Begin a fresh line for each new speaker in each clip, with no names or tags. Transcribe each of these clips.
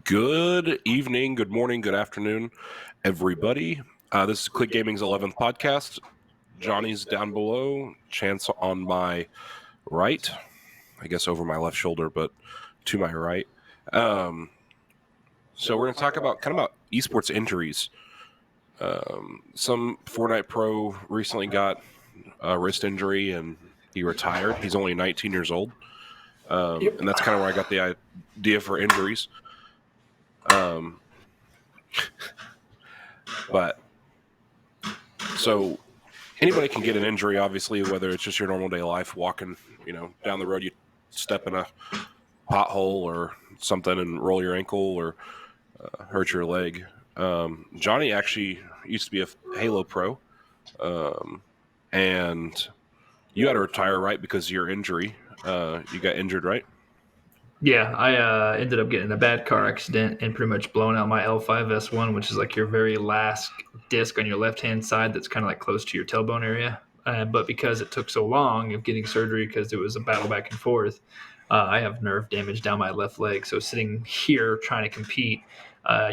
Good evening, good morning, good afternoon, everybody. This is Click Gaming's 11th podcast. Johnny's down below, Chance on my right, I guess over my left shoulder, but to my right. So we're going to talk about esports injuries. Some Fortnite pro recently got a wrist injury and he retired. He's only 19 years old. And that's kind of where I got the idea for injuries. But so anybody can get an injury, obviously, whether it's just your normal day life, walking, down the road, you step in a pothole or something and roll your ankle or hurt your leg. Johnny actually used to be a Halo pro, and you had to retire, right, because of your injury. You got injured, right?
Yeah, I ended up getting in a bad car accident and pretty much blown out my L5S1, which is like your very last disc on your left-hand side that's kind of like close to your tailbone area. But because it took so long of getting surgery because it was a battle back and forth, I have nerve damage down my left leg. So sitting here trying to compete,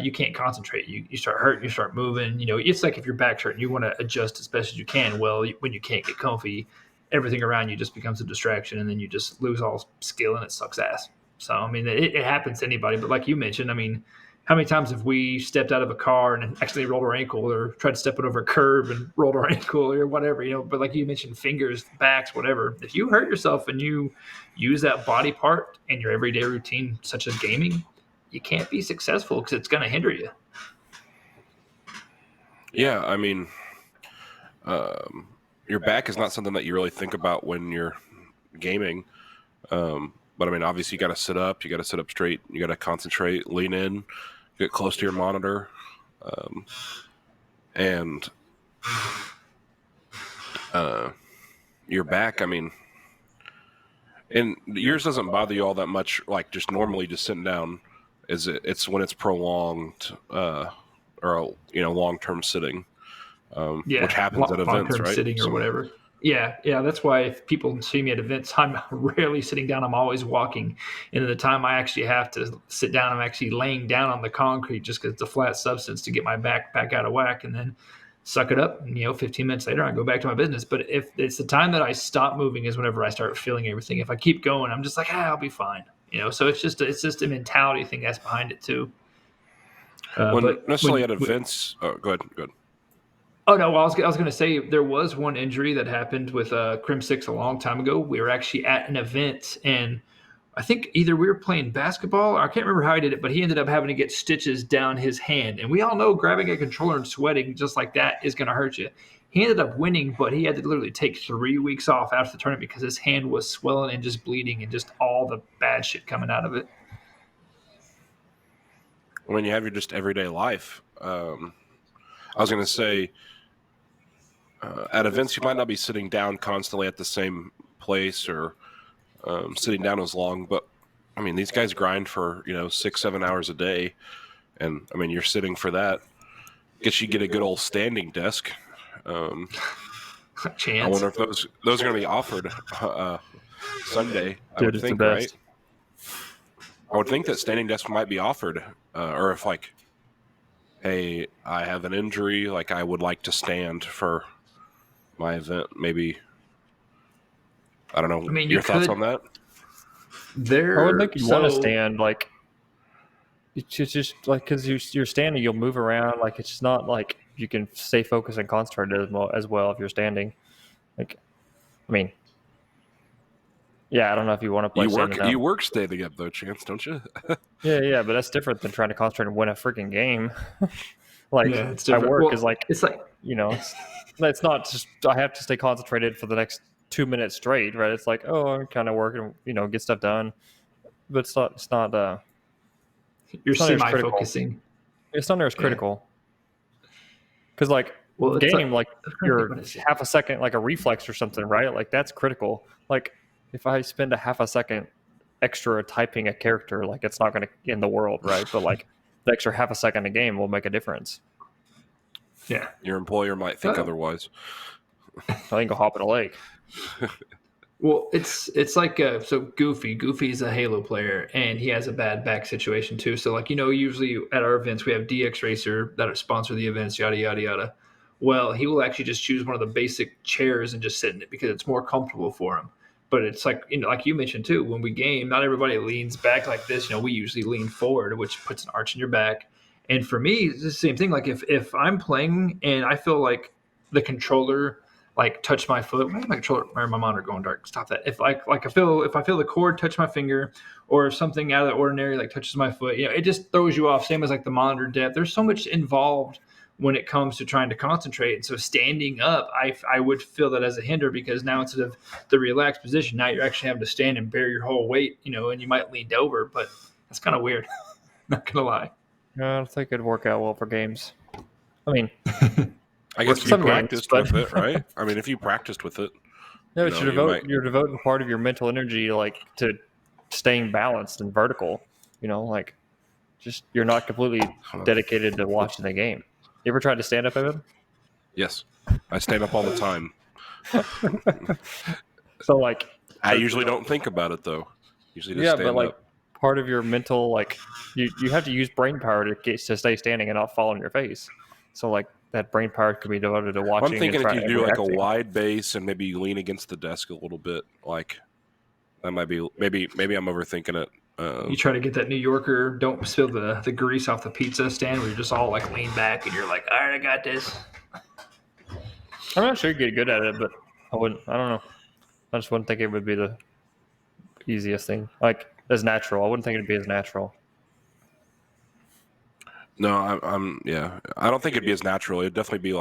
you can't concentrate. You start hurting, you start moving. It's like if your back's hurting, you want to adjust as best as you can. Well, when you can't get comfy, everything around you just becomes a distraction, and then you just lose all skill, and it sucks ass. So, I mean, it happens to anybody. But like you mentioned, I mean, how many times have we stepped out of a car and actually rolled our ankle or tried to step it over a curb and rolled our ankle or whatever, But like you mentioned, fingers, backs, whatever. If you hurt yourself and you use that body part in your everyday routine, such as gaming, you can't be successful because it's going to hinder you.
Yeah, I mean, your back is not something that you really think about when you're gaming. But I mean, obviously, you got to sit up. You got to sit up straight. You got to concentrate, lean in, get close to your monitor, and your back. I mean, and yours doesn't bother you all that much. Like just normally, just sitting down. It's when it's prolonged or long-term sitting, which happens at events, right?
Sitting or whatever. Yeah. That's why if people see me at events, I'm rarely sitting down. I'm always walking. And at the time I actually have to sit down, I'm actually laying down on the concrete just because it's a flat substance to get my back out of whack and then suck it up. And, 15 minutes later, I go back to my business. But if it's the time that I stop moving is whenever I start feeling everything. If I keep going, I'm just like, I'll be fine. So it's just a mentality thing that's behind it too.
But necessarily at events. Go ahead.
Oh, no, well, I was going to say there was one injury that happened with Crim 6 a long time ago. We were actually at an event, and I think either we were playing basketball, or I can't remember how he did it, but he ended up having to get stitches down his hand. And we all know grabbing a controller and sweating just like that is going to hurt you. He ended up winning, but he had to literally take 3 weeks off after the tournament because his hand was swelling and just bleeding and just all the bad shit coming out of it.
When you have your just everyday life, I was going to say, at events, you might not be sitting down constantly at the same place or sitting down as long. But, I mean, these guys grind for, 6-7 hours a day. And, I mean, you're sitting for that. Guess you get a good old standing desk.
Chance.
I wonder if those are going to be offered Sunday.
Dude, it's the best.
Right? I would think that standing desk might be offered. Or if, like, hey, I have an injury, like I would like to stand for my event, maybe. I don't know. Your thoughts on that?
I would think you want to stand, like, it's just like, because you're standing, you'll move around. Like, it's just not like you can stay focused and concentrated as well if you're standing. Like, I mean, yeah, I don't know if you want to play standing up.
You work standing up, though, Chance, don't you?
yeah, but that's different than trying to concentrate and win a freaking game. Like,
yeah, it's different.
My work
well,
is like,
it's like,
it's not just I have to stay concentrated for the next 2 minutes straight, right? It's like, I'm kind of working, get stuff done, but it's not.
You're semi-focusing.
It's not near as critical. Because game, you're half a second, like a reflex or something, right? Like that's critical. Like if I spend a half a second extra typing a character, like it's not going to end the world, right? But like the extra half a second a game will make a difference.
Yeah,
your employer might think otherwise.
I think I'll hop in a lake.
Well, it's like so Goofy. Goofy's a Halo player, and he has a bad back situation too. So like usually at our events we have DX Racer that sponsor the events, yada yada yada. Well, he will actually just choose one of the basic chairs and just sit in it because it's more comfortable for him. But it's like like you mentioned too, when we game, not everybody leans back like this. We usually lean forward, which puts an arch in your back. And for me, it's the same thing. Like if I'm playing and I feel like the controller like touch my foot. Why is my controller or my monitor going dark? Stop that. If I feel the cord touch my finger, or if something out of the ordinary like touches my foot, it just throws you off. Same as like the monitor depth. There's so much involved when it comes to trying to concentrate. And so standing up, I would feel that as a hinder because now instead of the relaxed position, now you're actually having to stand and bear your whole weight, and you might lean over, but that's kind of weird. Not gonna lie.
I don't think it'd work out well for games. I mean.
I guess you practiced with it, right? I mean, if you practiced with it.
No, you're devoting part of your mental energy to staying balanced and vertical. Just you're not completely dedicated to watching the game. You ever tried to stand up, Evan?
Yes, I stand up all the time.
So
I usually don't think about it though. Usually just stand up.
Part of your mental you have to use brain power to stay standing and not fall on your face. So that brain power could be devoted to watching.
I'm thinking if you do a wide base and maybe you lean against the desk a little bit, that might be maybe I'm overthinking it.
You try to get that New Yorker, don't spill the grease off the pizza stand where you're just all lean back and you're like, all right, I got this.
I'm not sure you get good at it, but I don't know. I just wouldn't think it would be the easiest thing. As natural. I wouldn't think it'd be as natural.
No, I don't think it'd be as natural. It'd definitely be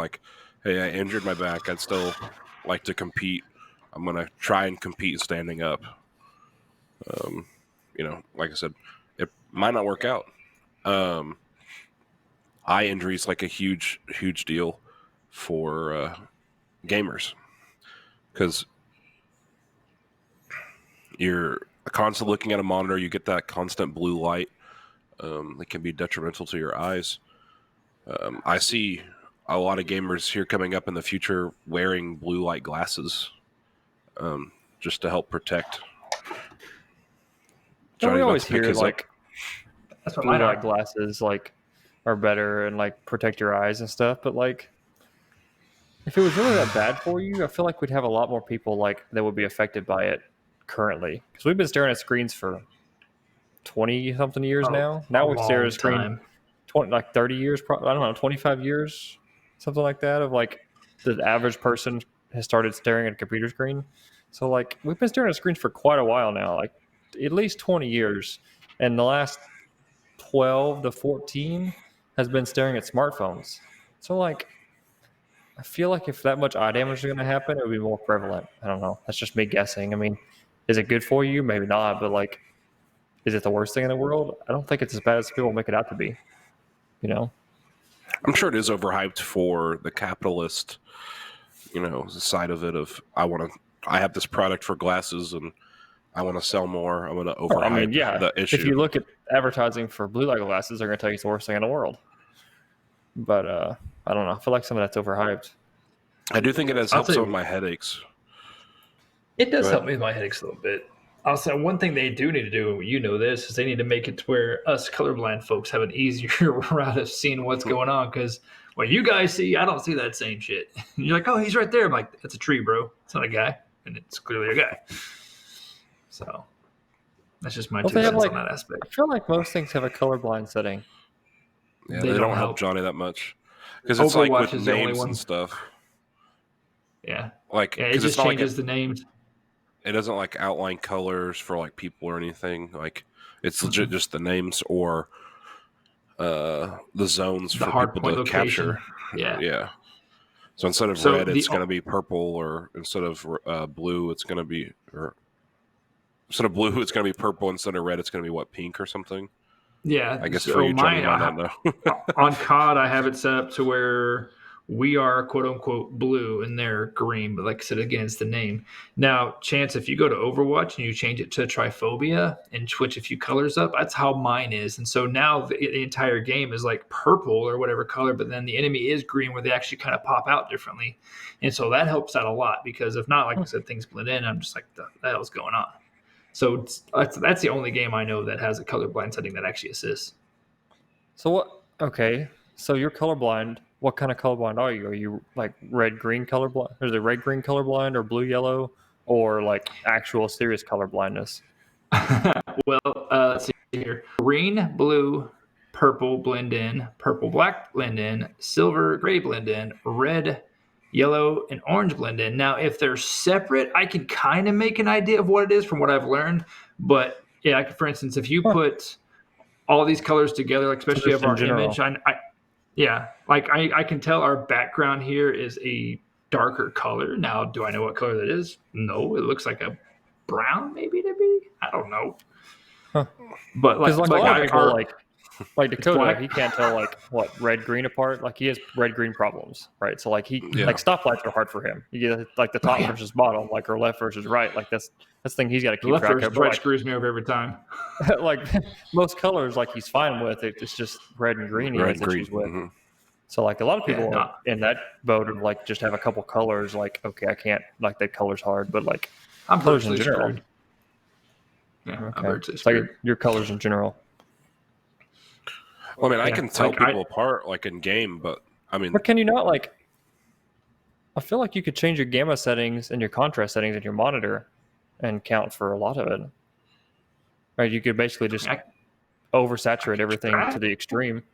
hey, I injured my back. I'd still like to compete. I'm going to try and compete standing up. Like I said, it might not work out. Eye injuries a huge, huge deal for gamers because you're constantly looking at a monitor. You get that constant blue light. It can be detrimental to your eyes. I see a lot of gamers here coming up in the future wearing blue light glasses just to help protect.
We always hear
that's what
blue light glasses are better and protect your eyes and stuff. But if it was really that bad for you, I feel like we'd have a lot more people that would be affected by it currently because we've been staring at screens for 20 something years now. Now we stare at a screen 30 years, I don't know, 25 years, something like that. Of the average person has started staring at a computer screen. So we've been staring at screens for quite a while now, at least 20 years, and the last 12 to 14 has been staring at smartphones. So I feel if that much eye damage is going to happen, it would be more prevalent. I don't know. That's just me guessing. I mean, is it good for you? Maybe not, but is it the worst thing in the world? I don't think it's as bad as people make it out to be.
I'm sure it is overhyped for the capitalist, side of it. I have this product for glasses and I want to sell more. I'm going to overhype the issue.
If you look at advertising for blue light glasses, they're going to tell you it's the worst thing in the world. But I don't know. I feel like some of that's overhyped.
I do think it has helped some of my headaches.
It does help me with my headaches a little bit. I'll say one thing they do need to do, this, is they need to make it to where us colorblind folks have an easier route of seeing what's going on. Because what you guys see, I don't see that same shit. You're like, oh, he's right there. I'm like, that's a tree, bro. It's not a guy. And it's clearly a guy. So that's just my 2 cents on that aspect.
I feel like most things have a colorblind setting.
Yeah, they don't help Johnny that much. Because it's with names and stuff.
Yeah.
It
just changes the names.
It doesn't outline colors for people or anything. It's legit just the names or the zones for people to capture. Yeah. So instead of red, it's going to be purple, or instead of blue, it's going to be, or instead of blue, it's going to be purple. Instead of red, it's going to be pink or something.
Yeah.
I guess for you, Johnny, I don't know.
On COD, I have it set up to where we are quote unquote blue and they're green, but like I said, again, it's the name. Now, Chance, if you go to Overwatch and you change it to Triphobia and switch a few colors up, that's how mine is. And so now the entire game is like purple or whatever color, but then the enemy is green where they actually kind of pop out differently. And so that helps out a lot, because if not, like I said, things blend in. I'm just like, the hell's going on? So that's the only game I know that has a colorblind setting that actually assists.
So what? Okay, so you're colorblind. What kind of colorblind are you? Are you like red-green colorblind? Is it red-green colorblind or blue-yellow, or like actual serious color blindness?
Well, let's see here. Green, blue, purple blend in, purple, black blend in, silver, gray blend in, red, yellow, and orange blend in. Now, if they're separate, I can kind of make an idea of what it is from what I've learned. But yeah, for instance, if you put all these colors together, like especially of our image, I can tell our background here is a darker color. Now, do I know what color that is? No, it looks like a brown maybe to me. I don't know.
Huh.
But
like Dakota, he can't tell like what red green apart. Like he has red green problems, right? So like like stoplights are hard for him. You get like the top versus bottom, like or left versus right. Like that's the thing he's got to keep
left
track
versus
of.
right
Like,
screws me over every time.
like most colors, like he's fine with it. It's just red and green he has issues with. Mm-hmm. So like a lot of people in that boat of like just have a couple colors. Like okay, I can't like that color's hard, but like
I'm
colors in general.
Screwed. Yeah,
okay. It's like your colors in general.
Well, I mean, I can tell people apart, like in game, but I mean,
but can you not like? I feel like you could change your gamma settings and your contrast settings in your monitor, and count for a lot of it. Right? You could basically just oversaturate everything to the extreme.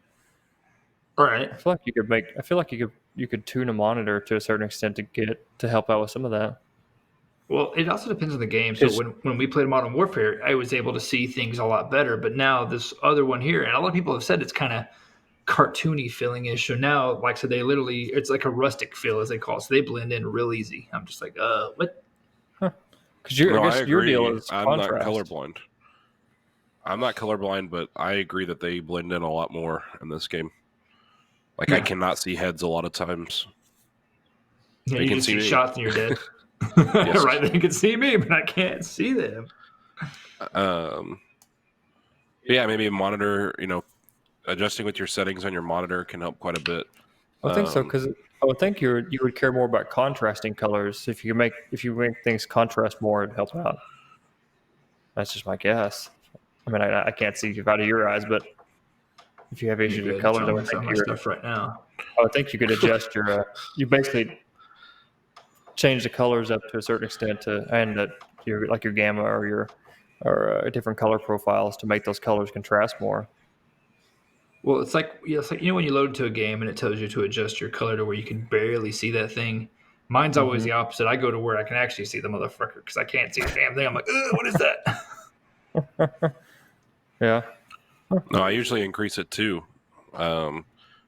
Right.
I feel like you could make. I feel like you could tune a monitor to a certain extent to help out with some of that.
Well, it also depends on the game. So when we played Modern Warfare, I was able to see things a lot better. But now this other one here, and a lot of people have said it's kind of cartoony feeling-ish. So now, like I said, it's like a rustic feel, as they call it. So they blend in real easy. I'm just like, what?
Because your deal is
I'm
contrast.
not colorblind. I'm not colorblind, but I agree that they blend in a lot more in this game. Like I cannot see heads a lot of times.
Yeah, you can see shots and you're dead. Yes. Right, they can see me, but I can't see them.
Yeah, maybe a monitor. Adjusting with your settings on your monitor can help quite a bit.
I think so, because I would think you would care more about contrasting colors. If you make things contrast more, it'd help out. That's just my guess. I mean, I can't see out of your eyes, but if you have issues with colors, I would think
stuff right now.
I would think you could adjust your. You basically change the colors up to a certain extent your gamma or different color profiles to make those colors contrast more.
Well, it's like when you load into a game and it tells you to adjust your color to where you can barely see that thing. Mine's always the opposite. I go to where I can actually see the motherfucker because I can't see the damn thing. I'm like, what is that?
Yeah.
No, I usually increase it too,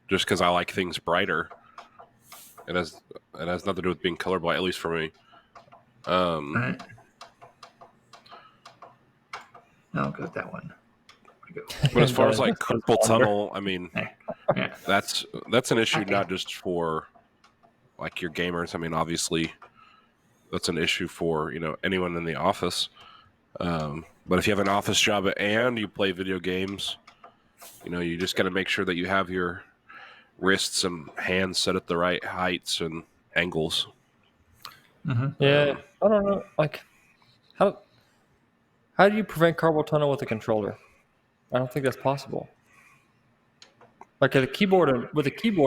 just because I like things brighter. It has nothing to do with being colorblind, at least for me.
Right. I'll go with that one.
But as far as like Carpal Tunnel, I mean, that's an issue not just for like your gamers. I mean, obviously, that's an issue for anyone in the office. But if you have an office job and you play video games, you just got to make sure that you have your wrists and hands set at the right heights and angles.
Mm-hmm. Yeah, I don't know. Like, how do you prevent carpal tunnel with a controller? I don't think that's possible. Like with a keyboard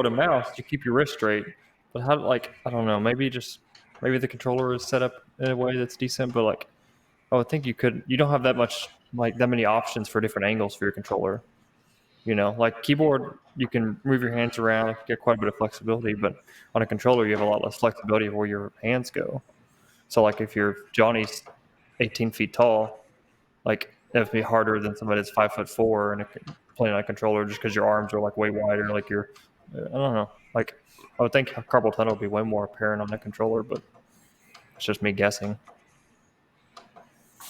and mouse, you keep your wrist straight. But how? Like, I don't know. Maybe the controller is set up in a way that's decent. But like, I would think you could. You don't have that many options for different angles for your controller. Like keyboard, you can move your hands around, get quite a bit of flexibility. But on a controller, you have a lot less flexibility of where your hands go. So like if Johnny's 18 feet tall, like it would be harder than somebody that's 5'4" and playing on a controller just because your arms are like way wider. Like I don't know. Like I would think carpal tunnel would be way more apparent on a controller, but it's just me guessing.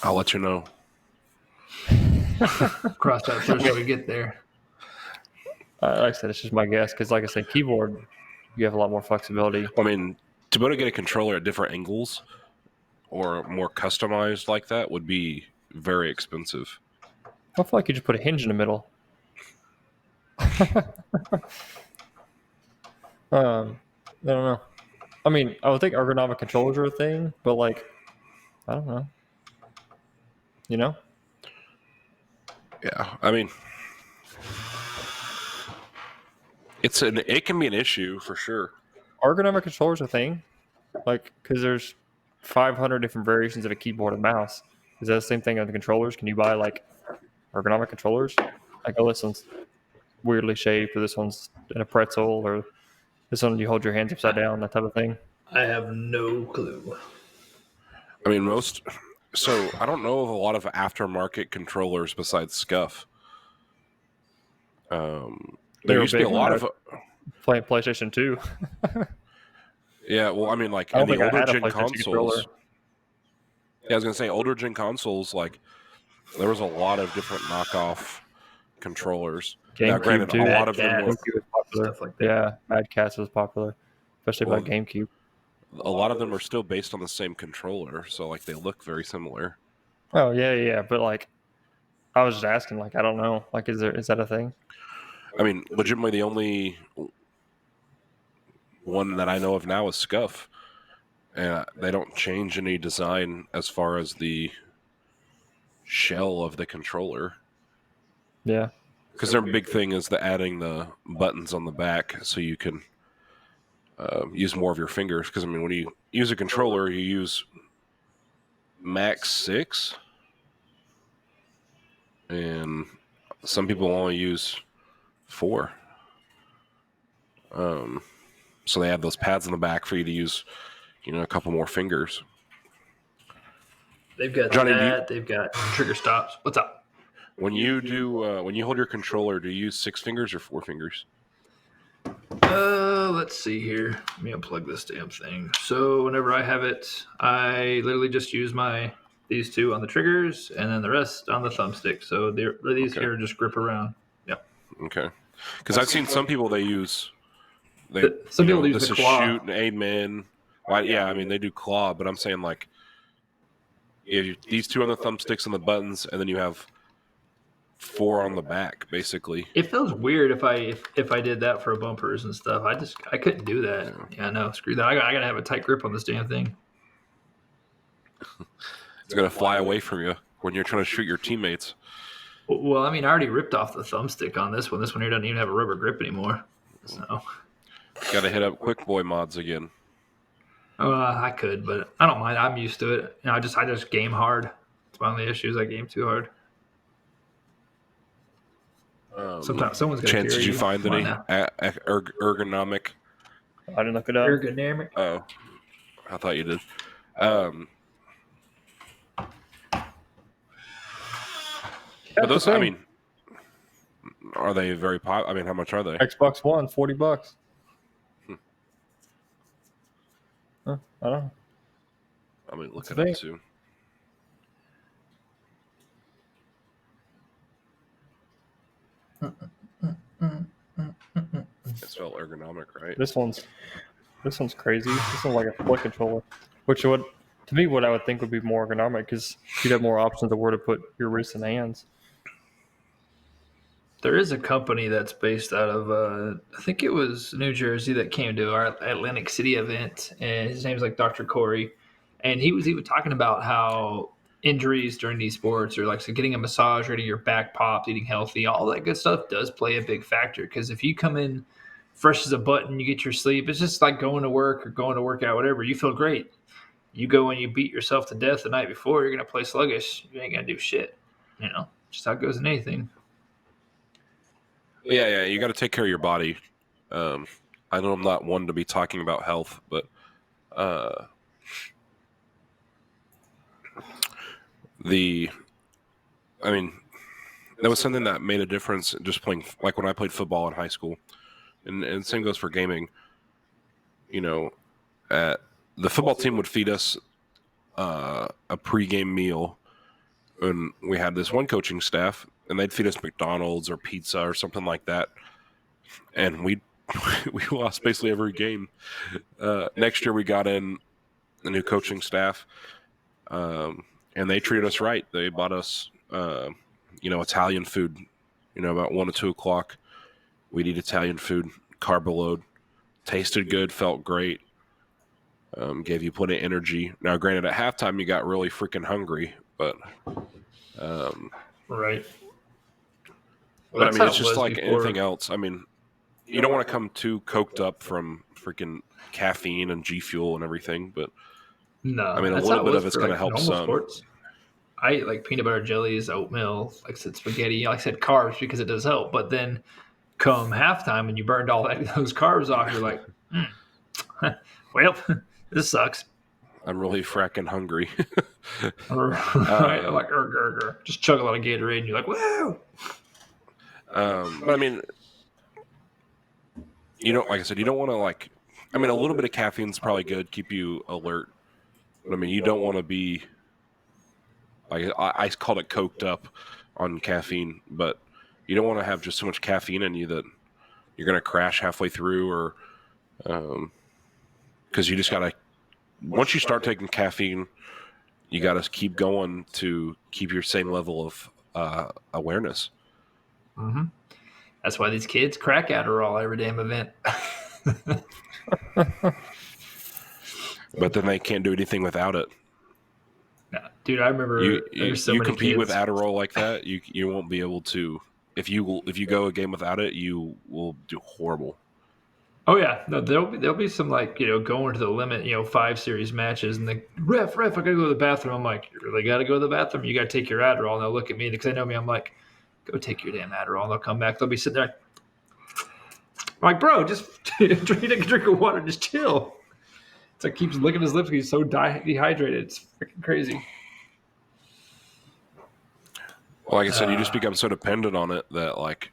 I'll let you know.
Cross that bridge when we get there.
Like I said, it's just my guess because, like I said, keyboard, you have a lot more flexibility.
I mean, to be able to get a controller at different angles or more customized like that would be very expensive.
I feel like you just put a hinge in the middle. I don't know. I mean, I would think ergonomic controllers are a thing, but like, I don't know. You know?
Yeah, I mean, it can be an issue for sure.
Ergonomic controllers are a thing, like, because there's 500 different variations of a keyboard and mouse. Is that the same thing on the controllers? Can you buy like ergonomic controllers? Like, oh, this one's weirdly shaped, or this one's in a pretzel, or this one you hold your hands upside down, that type of thing.
I have no clue.
I mean, so I don't know of a lot of aftermarket controllers besides Scuff. There used to be a lot of
playing PlayStation 2.
Yeah, well, I mean, like in the older gen consoles.
Controller.
Yeah, I was gonna say older gen consoles. Like there was a lot of different knockoff controllers. Now, granted,
too.
a lot of them were
popular. Stuff like that. Yeah, Mad Cats was popular, especially by GameCube.
A lot of them are still based on the same controller, so like they look very similar.
Oh yeah, but like, I was just asking. Like, I don't know. Like, is that a thing?
I mean, legitimately, the only one that I know of now is Scuff, and they don't change any design as far as the shell of the controller.
Yeah,
because their big thing is adding the buttons on the back, so you can use more of your fingers. Because I mean, when you use a controller, you use max 6, and some people only use 4. So they have those pads in the back for you to use, a couple more fingers.
They've got Johnny, they've got trigger stops. What's up?
When you hold your controller, do you use 6 fingers or 4 fingers?
Let's see here. Let me unplug this damn thing. So whenever I have it, I literally just use these 2 on the triggers and then the rest on the thumbstick. So these here just grip around. Yep.
Okay. Because I've seen some people
some people use the claw.
Shoot and amen. Well, yeah, I mean they do claw, but I'm saying like you have these 2 on the thumbsticks and the buttons, and then you have 4 on the back, basically.
It feels weird if I did that for bumpers and stuff. I couldn't do that. Yeah, no, screw that. I gotta have a tight grip on this damn thing.
It's gonna fly away from you when you're trying to shoot your teammates.
Well, I mean, I already ripped off the thumbstick on this one. This one here doesn't even have a rubber grip anymore. So,
gotta hit up Quick Boy mods again.
I could, but I don't mind. I'm used to it. I just game hard. It's one of the issues. I game too hard. Sometimes someone's going to
Chance, did you find any ergonomic?
I didn't look it up.
Ergonomic.
Oh, I thought you did. But those, I mean, are they very popular? I mean, how much are they?
Xbox One, $40. Huh, I don't know.
I mean, look at it too. It's all ergonomic, right?
This one's crazy. This one's like a foot controller, which would, to me, what I would think would be more ergonomic because you'd have more options of where to put your wrists and hands.
There is a company that's based out of, I think it was New Jersey, that came to our Atlantic City event, and his name's like Dr. Corey, and he was even talking about how injuries during these sports, or like so getting a massage, getting your back popped, eating healthy, all that good stuff does play a big factor. Because if you come in fresh as a button, you get your sleep. It's just like going to work or going to work out, whatever. You feel great. You go and you beat yourself to death the night before, you're gonna play sluggish. You ain't gonna do shit. Just how it goes in anything.
Yeah, you got to take care of your body. I know I'm not one to be talking about health, but I mean, that was something that made a difference just playing, like when I played football in high school, and same goes for gaming. The football team would feed us a pregame meal, and we had this one coaching staff, and they'd feed us McDonald's or pizza or something like that, and we'd we lost basically every game. Next year we got in the new coaching staff, and they treated us right. They bought us, Italian food. About 1 or 2 o'clock, we'd eat Italian food, carb load, tasted good, felt great, gave you plenty of energy. Now, granted, at halftime you got really freaking hungry, but
right.
But I mean, it's just like anything else. I mean, you don't want to come too coked up from freaking caffeine and G Fuel and everything, but
no,
I mean, a little bit of it's going to help some.
Sports. I eat like peanut butter jellies, oatmeal, like I said, spaghetti, like I said, carbs because it does help. But then come halftime and you burned all those carbs off, you're like, well, this sucks.
I'm really fracking hungry.
Right, I'm like, just chug a lot of Gatorade and you're like, woo!
But I mean, like I said, you don't want to a little bit of caffeine is probably good, keep you alert. But I mean, you don't want to be, like, I called it coked up on caffeine, but you don't want to have just so much caffeine in you that you're going to crash halfway through, or because you just got to, once you start taking caffeine, you got to keep going to keep your same level of awareness.
Mm-hmm. That's why these kids crack Adderall every damn event.
But then they can't do anything without it.
No, dude, I remember
you
so many
compete
kids
with Adderall like that, you won't be able to. If you go a game without it, you will do horrible.
Oh yeah, no, there'll be some going to the limit, 5 series matches, and the ref, I gotta go to the bathroom. I'm like, you really gotta go to the bathroom? You gotta take your Adderall. And they'll look at me because they know me. I'm like, go take your damn Adderall. And they'll come back. They'll be sitting there. I'm like, bro, just drink a drink of water, just chill. It's like keeps licking his lips because he's so dehydrated. It's freaking crazy.
Well, like I said, you just become so dependent on it that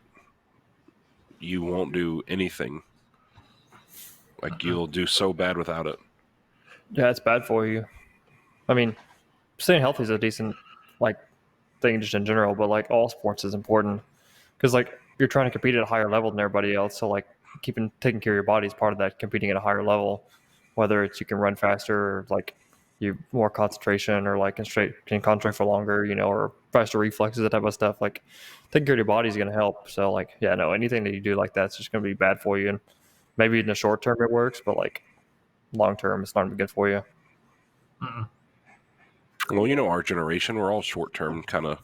you won't do anything. You'll do so bad without it.
Yeah, it's bad for you. I mean, staying healthy is a decent thing just in general, but all sports is important because you're trying to compete at a higher level than everybody else. So taking care of your body is part of that, competing at a higher level, whether it's you can run faster or you more concentration or can concentrate for longer, or faster reflexes, that type of stuff. Taking care of your body is going to help. So anything that you do like that's just going to be bad for you. And maybe in the short term it works, but long term it's not going to be good for you.
Mm-mm.
Well, our generation, we're all short term kind of.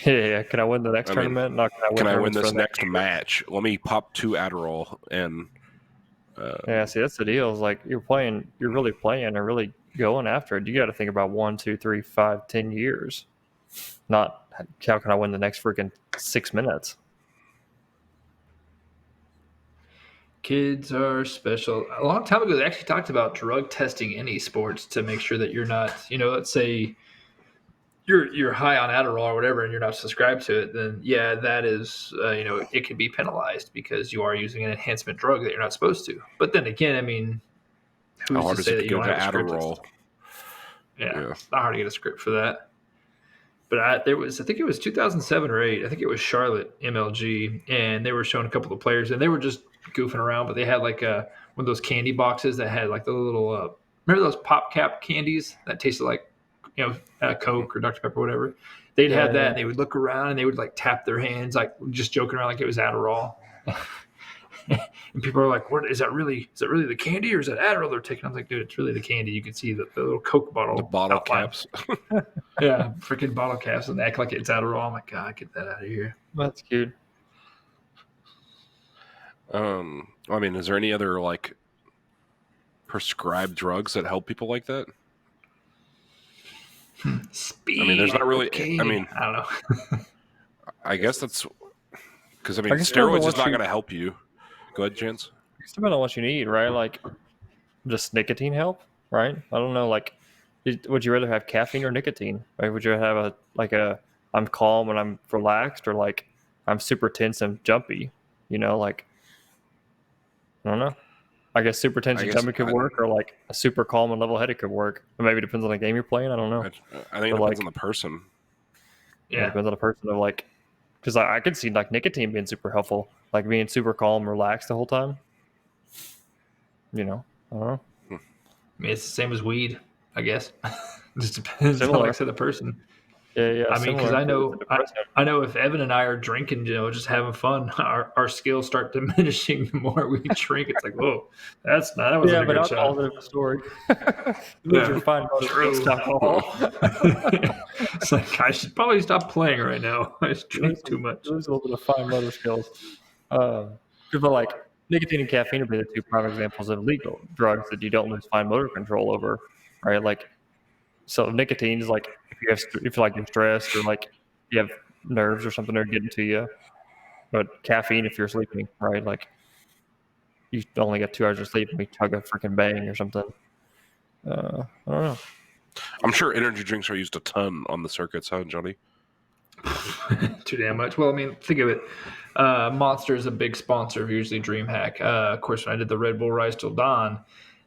Yeah. Can I win the next tournament? Not
can I win this next match? Let me pop 2 Adderall and.
Yeah, see, that's the deal. Is you're really playing and really going after it. You got to think about 1, 2, 3, 5, 10 years. Not how can I win the next freaking 6 minutes.
Kids are special. A long time ago, they actually talked about drug testing in esports to make sure that you're not, let's say you're high on Adderall or whatever, and you're not subscribed to it. Then yeah, that is, it can be penalized because you are using an enhancement drug that you're not supposed to. But then again, I mean, who's to say that you don't have a script? Adderall? Yeah, it's not hard to get a script for that. But I think it was 2007 or 8. I think it was Charlotte MLG, and they were showing a couple of players, and they were just goofing around. But they had one of those candy boxes that had the little remember those pop cap candies that tasted like Coke or Dr. Pepper or whatever. They'd have that, and they would look around, and they would tap their hands, just joking around like it was Adderall. And people are like, "What is that really? Is that really the candy, or is that Adderall they're taking?" I was like, "Dude, it's really the candy. You can see the little Coke bottle,
the bottle caps."
Yeah, freaking bottle caps, and act like it's Adderall. I'm like, God, get that out of here.
That's cute.
I mean, is there any other prescribed drugs that help people like that?
Speed.
I mean, there's not really.
Cocaine.
I mean,
I don't know.
I guess that's because steroids is not going to help you. Go ahead, Chance.
It's depending on what you need, right? Does nicotine help? Right? I don't know. Would you rather have caffeine or nicotine? Would you have I'm calm and I'm relaxed, or I'm super tense and jumpy? I don't know. I guess super tense and jumpy could work, or a super calm and level-headed could work. Or maybe it depends on the game you're playing. I don't know.
I think it depends on the person.
Yeah, it depends on the person of Because I could see like nicotine being super helpful, like being super calm, relaxed the whole time. I don't know.
I mean, it's the same as weed, I guess. Just depends on,
Similar.
like I said, the person.
Yeah.
I mean, because
similar.
I know if Evan and I are drinking, just having fun, our skills start diminishing the more we drink. It's like, whoa, that wasn't a good shot.
Alcohol is a story.
Yeah,
You're fine
true.
alcohol.
It's like I should probably stop playing right now. I just drink too much.
There's a little bit of fine motor skills. But like nicotine and caffeine would be the two prime examples of legal drugs that you don't lose fine motor control over, right? Like, so nicotine is like if you feel like you're stressed or like you have nerves or something that are getting to you. But caffeine, if you're sleeping, right? Like you only get 2 hours of sleep and you chug a freaking bang or something. I don't know.
I'm sure energy drinks are used a ton on the circuits, huh, Johnny?
Too damn much. Well, I mean, think of it. Monster is a big sponsor of usually DreamHack. Of course, when I did the Red Bull Rise Till Dawn,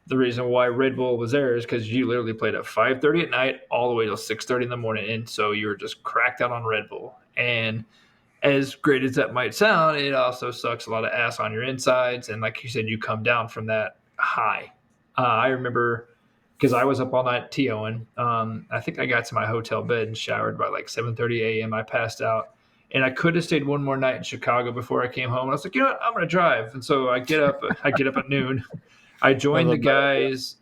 the reason why Red Bull was there is because you literally played at 5:30 at night all the way till 6:30 in the morning, and so you were just cracked out on Red Bull. And as great as that might sound, it also sucks a lot of ass on your insides, and like you said, you come down from that high. I remember because I was up all night TOing. I think I got to my hotel bed and showered by like 7:30 a.m. I passed out. And I could have stayed one more night in Chicago before I came home. And I was like, you know what? I'm going to drive. And so I get up at noon. I joined the guys.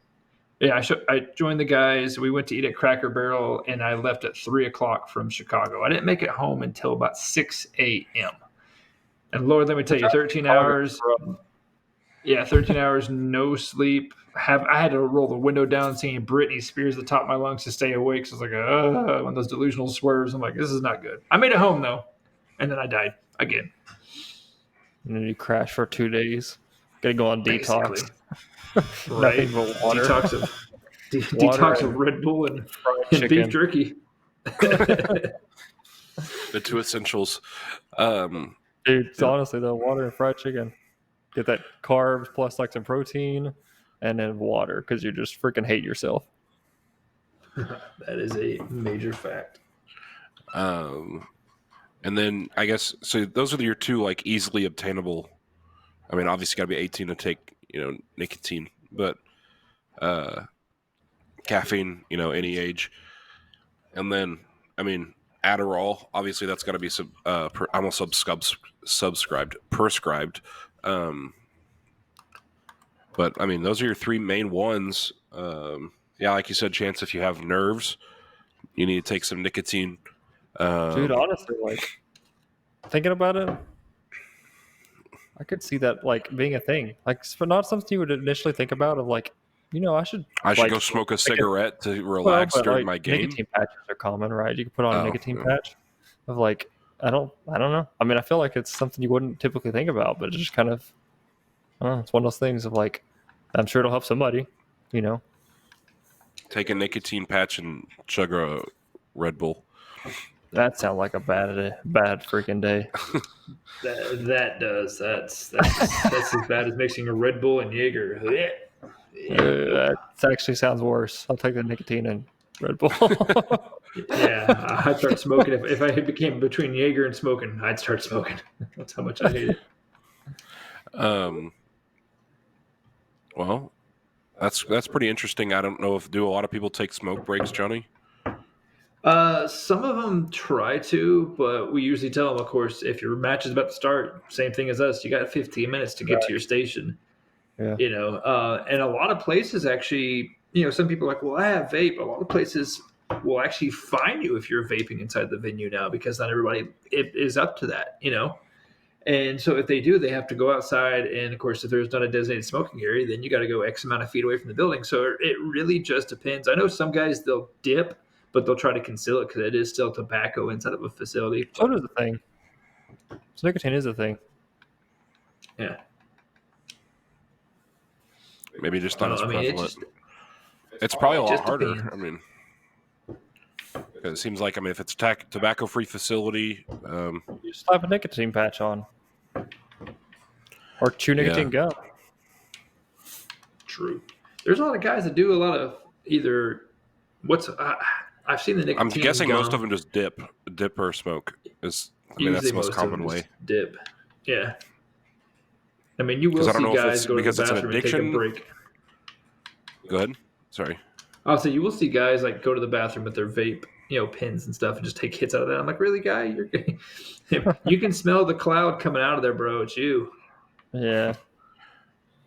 Yeah, I joined the guys. We went to eat at Cracker Barrel, and I left at 3 o'clock from Chicago. I didn't make it home until about 6 a.m. And Lord, let me tell you, 13 hours. Yeah, 13 hours, no sleep. I had to roll the window down, singing Britney Spears at the top of my lungs to stay awake. So I was like, one of those delusional swerves. I'm like, this is not good. I made it home though, and then I died again.
And then you crash for 2 days. Gotta go on detox.
Right? Water. Detox of Red Bull and beef jerky.
The two essentials.
Dude, it's honestly though, water and fried chicken. Get that carbs plus like some protein and then water because you just freaking hate yourself.
That is a major fact.
And then I guess so those are your two like easily obtainable. I mean, obviously got to be 18 to take, nicotine, but caffeine, any age. And then, I mean, Adderall, obviously that's got to be prescribed. But I mean, those are your three main ones. Yeah, like you said, Chance, if you have nerves, you need to take some nicotine.
Dude, honestly, like thinking about it, I could see that like being a thing. Like, for not something you would initially think about of like, I should
go smoke a cigarette to relax during my game.
Nicotine patches are common, right? You can put on a nicotine patch of like, I don't know. I mean, I feel like it's something you wouldn't typically think about, but it's just kind of, it's one of those things of like, I'm sure it'll help somebody,
Take a nicotine patch and chug a Red Bull.
That sounds like a bad freaking day.
That does. That's as bad as mixing a Red Bull and Jaeger.
That actually sounds worse. I'll take the nicotine and Red Bull.
Yeah, I'd start smoking. If I became between Jaeger and smoking, I'd start smoking. That's how much I hate it.
Well, that's pretty interesting. I don't know do a lot of people take smoke breaks, Johnny?
Some of them try to, but we usually tell them, of course, if your match is about to start, same thing as us, you got 15 minutes to get to your station.
Yeah.
And a lot of places actually, some people are like, well, I have vape. A lot of places will actually fine you if you're vaping inside the venue now, because not everybody is up to that, And so if they do, they have to go outside. And of course, if there's not a designated smoking area, then you got to go X amount of feet away from the building. So it really just depends. I know some guys, they'll dip, but they'll try to conceal it because it is still tobacco inside of a facility.
So it is a thing. So nicotine is a thing.
Yeah.
Maybe just not as prevalent. It's probably a lot harder. Depends. I mean, it seems like, if it's a tobacco-free facility,
you just slap a nicotine patch on, or chew nicotine gum.
True. There's a lot of guys that do a lot of either. I've seen the nicotine.
I'm guessing
gum.
most of them just dip or smoke. I mean, that's
Usually
the most
most of
common
them
way.
just dip. Yeah. I mean, you will
'Cause I don't
see
know if
guys
it's
go to the
because it's an
bathroom and take a
addiction.
break.
Go ahead. Sorry.
I'll say you will see guys like go to the bathroom with their vape, pins and stuff, and just take hits out of that. I'm like, really, guy? You can smell the cloud coming out of there, bro. It's you.
Yeah.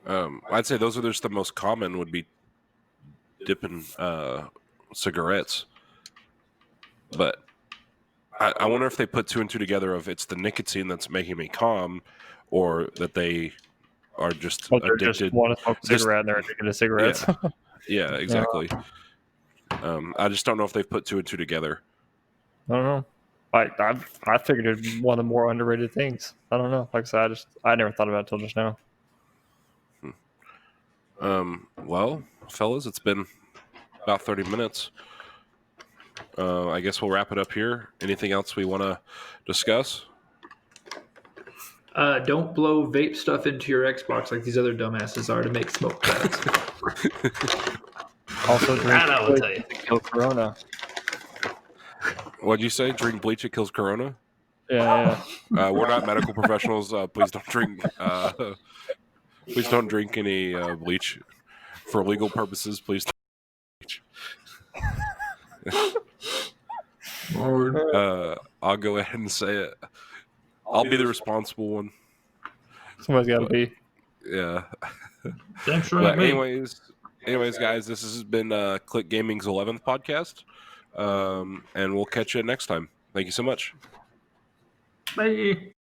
I'd say those are just the most common would be dipping cigarettes. But I wonder if they put two and two together of it's the nicotine that's making me calm, or that they are just
But they're
addicted.
just want to smoke a cigarette and they're addicted to cigarettes.
Yeah, exactly. I just don't know if they've put two and two together.
I don't know. I figured it'd be one of the more underrated things. I don't know. Like I said, I never thought about it till just now.
Well, fellas, it's been about 30 minutes. I guess we'll wrap it up here. Anything else we want to discuss?
Don't blow vape stuff into your Xbox like these other dumbasses are to make smoke clouds.
Also, drink
I will tell you.
kill Corona.
What'd you say? Drink bleach, it kills corona?
Yeah.
We're not medical professionals. Please don't drink. Please don't drink any bleach for legal purposes. Please. I'll go ahead and say it. I'll be the responsible one.
Somebody's got to be.
Yeah.
Thanks for
But anyways, guys, this has been Click Gaming's 11th podcast, and we'll catch you next time. Thank you so much.
Bye.